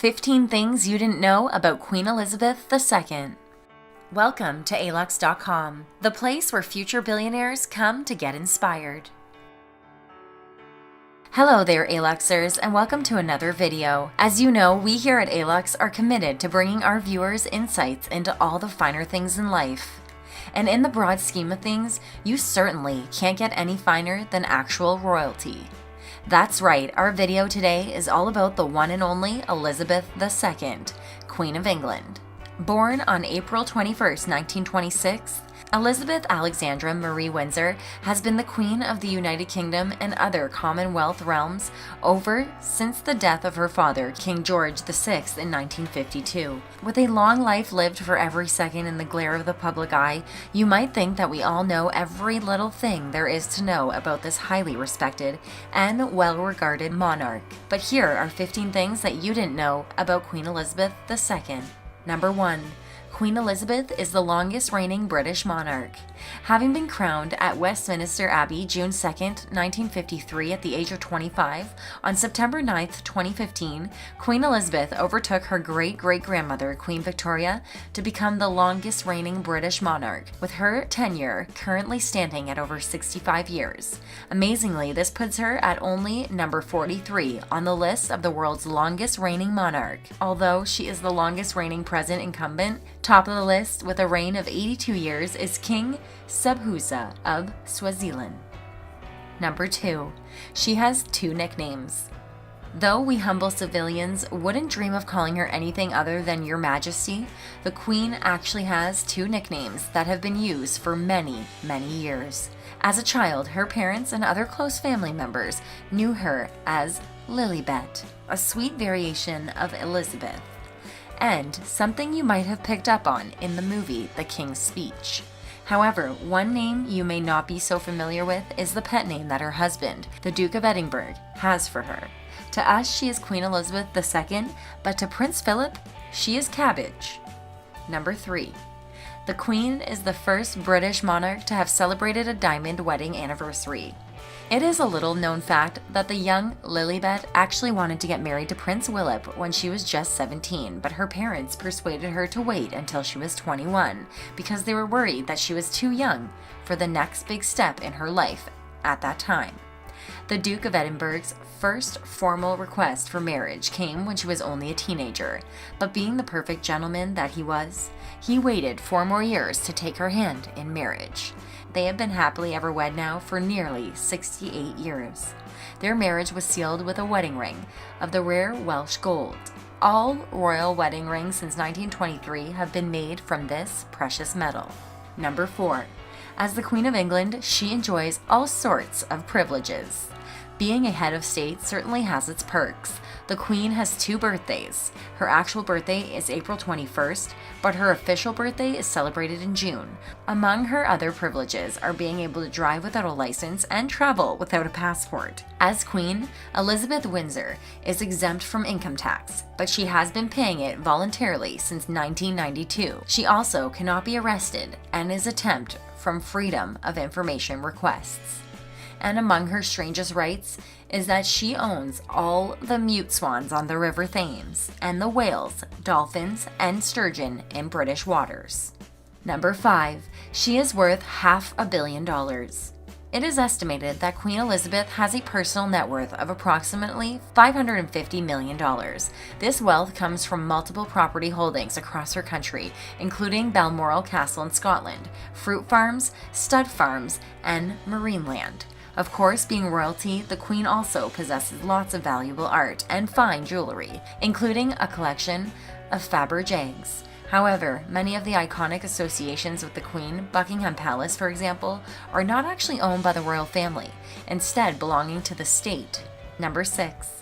15 Things You Didn't Know About Queen Elizabeth II. Welcome to alux.com, the place where future billionaires come to get inspired. Hello there, Aluxers, and welcome to another video. As you know, we here at Alux are committed to bringing our viewers insights into all the finer things in life. And in the broad scheme of things, you certainly can't get any finer than actual royalty. That's right, our video today is all about the one and only Elizabeth II, Queen of England. Born on April 21, 1926, Elizabeth Alexandra Marie Windsor has been the Queen of the United Kingdom and other Commonwealth realms since the death of her father, King George VI, in 1952. With a long life lived for every second in the glare of the public eye, you might think that we all know every little thing there is to know about this highly respected and well-regarded monarch. But here are 15 things that you didn't know about Queen Elizabeth II. Number 1. Queen Elizabeth is the longest reigning British monarch. Having been crowned at Westminster Abbey June 2, 1953 at the age of 25, on September 9, 2015, Queen Elizabeth overtook her great-great-grandmother, Queen Victoria, to become the longest reigning British monarch, with her tenure currently standing at over 65 years. Amazingly, this puts her at only number 43 on the list of the world's longest reigning monarch. Although she is the longest reigning present incumbent, top of the list with a reign of 82 years is King Sobhuza of Swaziland. Number 2. She has 2 nicknames. Though we humble civilians wouldn't dream of calling her anything other than Your Majesty, the Queen actually has 2 nicknames that have been used for many, many years. As a child, her parents and other close family members knew her as Lilibet, a sweet variation of Elizabeth, and something you might have picked up on in the movie The King's Speech. However, one name you may not be so familiar with is the pet name that her husband, the Duke of Edinburgh, has for her. To us, she is Queen Elizabeth II, but to Prince Philip, she is Cabbage. Number 3. The Queen is the first British monarch to have celebrated a diamond wedding anniversary. It is a little-known fact that the young Lilibet actually wanted to get married to Prince Philip when she was just 17, but her parents persuaded her to wait until she was 21 because they were worried that she was too young for the next big step in her life at that time. The Duke of Edinburgh's first formal request for marriage came when she was only a teenager, but being the perfect gentleman that he was, he waited 4 more years to take her hand in marriage. They have been happily ever wed now for nearly 68 years. Their marriage was sealed with a wedding ring of the rare Welsh gold. All royal wedding rings since 1923 have been made from this precious metal. Number 4. As the Queen of England, she enjoys all sorts of privileges. Being a head of state certainly has its perks. The Queen has 2 birthdays. Her actual birthday is April 21st, but her official birthday is celebrated in June. Among her other privileges are being able to drive without a license and travel without a passport. As Queen, Elizabeth Windsor is exempt from income tax, but she has been paying it voluntarily since 1992. She also cannot be arrested and is exempt from Freedom of Information requests. And among her strangest rights is that she owns all the mute swans on the River Thames and the whales, dolphins, and sturgeon in British waters. Number 5. She is worth $500 million. It is estimated that Queen Elizabeth has a personal net worth of approximately $550 million. This wealth comes from multiple property holdings across her country, including Balmoral Castle in Scotland, fruit farms, stud farms, and marine land. Of course, being royalty, the Queen also possesses lots of valuable art and fine jewelry, including a collection of Fabergés. However, many of the iconic associations with the Queen, Buckingham Palace for example, are not actually owned by the royal family, instead belonging to the state. Number 6.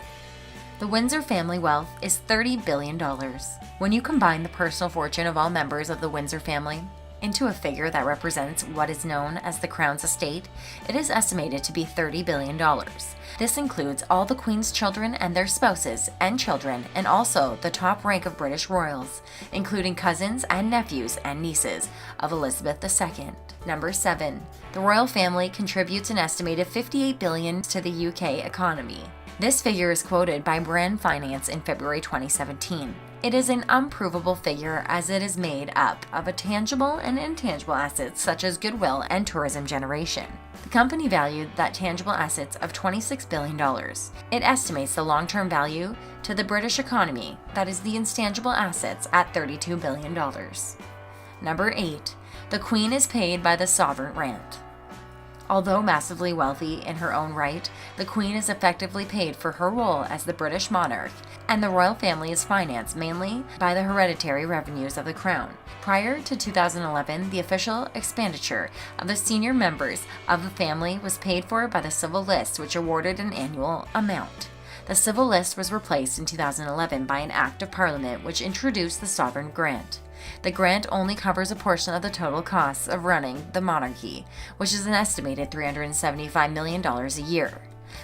The Windsor family wealth is $30 billion. When you combine the personal fortune of all members of the Windsor family, into a figure that represents what is known as the Crown's estate, it is estimated to be $30 billion. This includes all the Queen's children and their spouses and children, and also the top rank of British royals, including cousins and nephews and nieces of Elizabeth II. Number 7. The royal family contributes an estimated $58 billion to the UK economy. This figure is quoted by Brand Finance in February 2017. It is an unprovable figure as it is made up of a tangible and intangible assets such as goodwill and tourism generation. The company valued that tangible assets of $26 billion. It estimates the long-term value to the British economy, that is the intangible assets, at $32 billion. Number 8. The Queen is paid by the sovereign grant. Although massively wealthy in her own right, the Queen is effectively paid for her role as the British monarch, and the royal family is financed mainly by the hereditary revenues of the Crown. Prior to 2011, the official expenditure of the senior members of the family was paid for by the civil list, which awarded an annual amount. The civil list was replaced in 2011 by an Act of Parliament which introduced the sovereign grant. The grant only covers a portion of the total costs of running the monarchy, which is an estimated $375 million a year.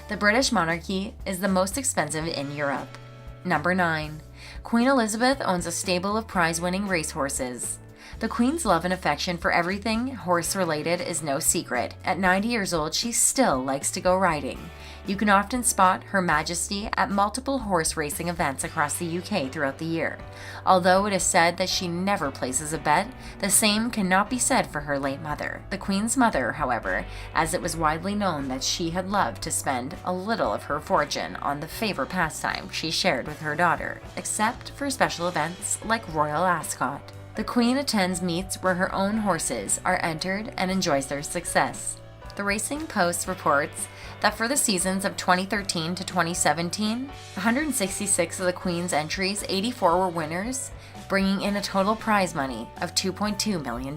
The British monarchy is the most expensive in Europe. Number 9. Queen Elizabeth owns a stable of prize-winning racehorses. The Queen's love and affection for everything horse-related is no secret. At 90 years old, she still likes to go riding. You can often spot Her Majesty at multiple horse racing events across the UK throughout the year. Although it is said that she never places a bet, the same cannot be said for her late mother. The Queen's mother, however, as it was widely known that she had loved to spend a little of her fortune on the favorite pastime she shared with her daughter, except for special events like Royal Ascot. The Queen attends meets where her own horses are entered and enjoys their success. The Racing Post reports that for the seasons of 2013 to 2017, 166 of the Queen's entries, 84 were winners, bringing in a total prize money of $2.2 million.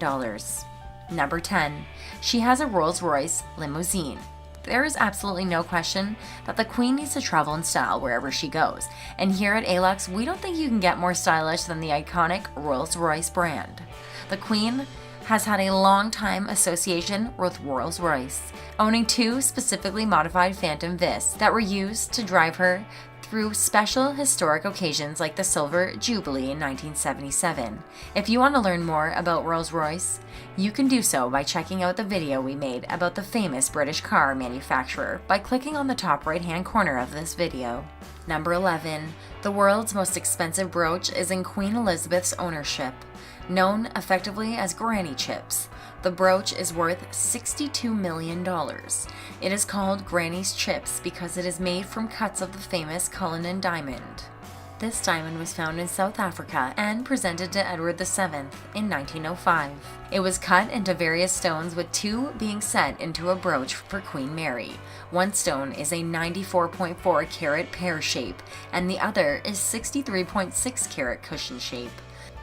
Number 10. She has a Rolls-Royce limousine. There is absolutely no question that the Queen needs to travel in style wherever she goes, and here at ALUX, we don't think you can get more stylish than the iconic Rolls-Royce brand. The Queen has had a long time association with Rolls-Royce, owning 2 specifically modified Phantom Vists that were used to drive her through special historic occasions like the Silver Jubilee in 1977. If you want to learn more about Rolls-Royce, you can do so by checking out the video we made about the famous British car manufacturer by clicking on the top right-hand corner of this video. Number 11. The world's most expensive brooch is in Queen Elizabeth's ownership. Known effectively as Granny Chips, the brooch is worth $62 million. It is called Granny's Chips because it is made from cuts of the famous Cullinan diamond. This diamond was found in South Africa and presented to Edward VII in 1905. It was cut into various stones, with 2 being set into a brooch for Queen Mary. One stone is a 94.4 carat pear shape, and the other is 63.6 carat cushion shape.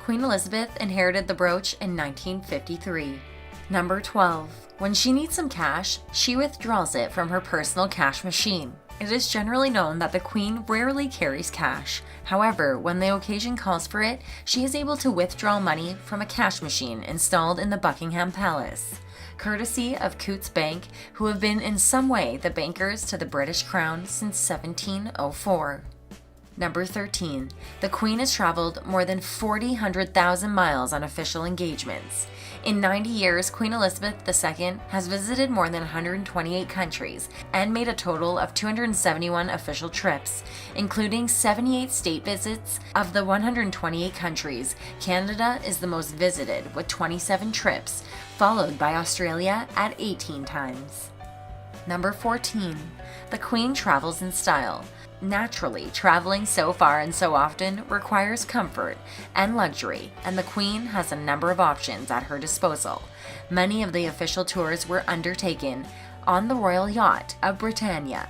Queen Elizabeth inherited the brooch in 1953. Number 12. When she needs some cash, she withdraws it from her personal cash machine. It is generally known that the Queen rarely carries cash. However, when the occasion calls for it, she is able to withdraw money from a cash machine installed in the Buckingham Palace, courtesy of Coutts Bank, who have been in some way the bankers to the British Crown since 1704. Number 13. The Queen has traveled more than 400,000 miles on official engagements. In 90 years, Queen Elizabeth II has visited more than 128 countries and made a total of 271 official trips, including 78 state visits. Of the 128 countries, Canada is the most visited with 27 trips, followed by Australia at 18 times. Number 14. The Queen travels in style. Naturally, traveling so far and so often requires comfort and luxury, and the Queen has a number of options at her disposal. Many of the official tours were undertaken on the royal yacht of Britannia.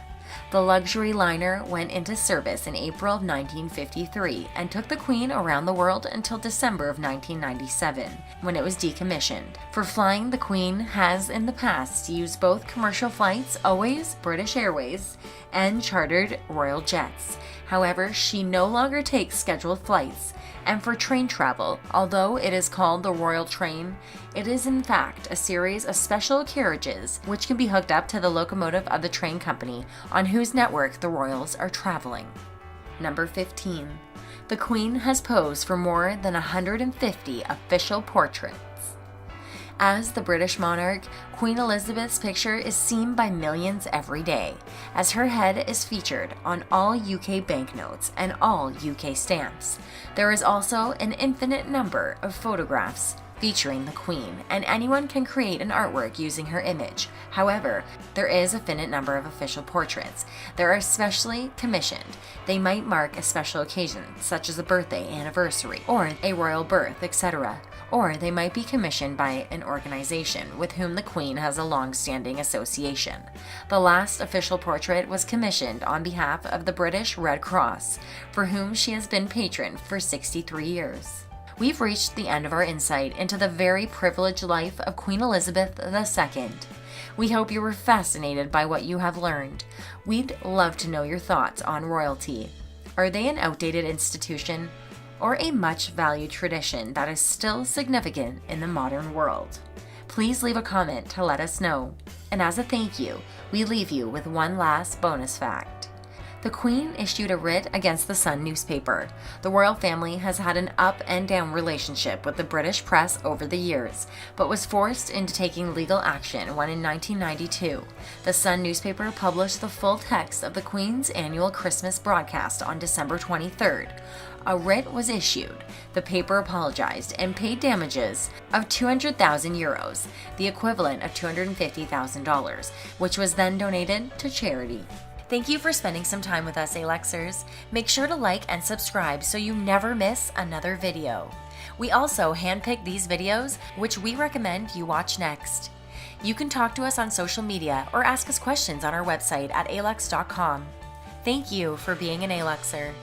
The luxury liner went into service in April of 1953 and took the Queen around the world until December of 1997, when it was decommissioned. For flying, the Queen has in the past used both commercial flights, always British Airways, and chartered royal jets. However, she no longer takes scheduled flights, and for train travel, although it is called the Royal Train, it is in fact a series of special carriages which can be hooked up to the locomotive of the train company on whose network the royals are traveling. Number 15. The Queen has posed for more than 150 official portraits. As the British monarch, Queen Elizabeth's picture is seen by millions every day, as her head is featured on all UK banknotes and all UK stamps. There is also an infinite number of photographs featuring the Queen, and anyone can create an artwork using her image. However, there is a finite number of official portraits. They are specially commissioned. They might mark a special occasion, such as a birthday, anniversary, or a royal birth, etc. Or they might be commissioned by an organization with whom the Queen has a long-standing association. The last official portrait was commissioned on behalf of the British Red Cross, for whom she has been patron for 63 years. We've reached the end of our insight into the very privileged life of Queen Elizabeth II. We hope you were fascinated by what you have learned. We'd love to know your thoughts on royalty. Are they an outdated institution, or a much valued tradition that is still significant in the modern world? Please leave a comment to let us know. And as a thank you, we leave you with one last bonus fact. The Queen issued a writ against the Sun newspaper. The royal family has had an up and down relationship with the British press over the years, but was forced into taking legal action when in 1992, the Sun newspaper published the full text of the Queen's annual Christmas broadcast on December 23rd. A writ was issued. The paper apologized and paid damages of €200,000, the equivalent of $250,000, which was then donated to charity. Thank you for spending some time with us, Alexers. Make sure to like and subscribe so you never miss another video. We also handpick these videos, which we recommend you watch next. You can talk to us on social media or ask us questions on our website at alex.com. Thank you for being an Alexer.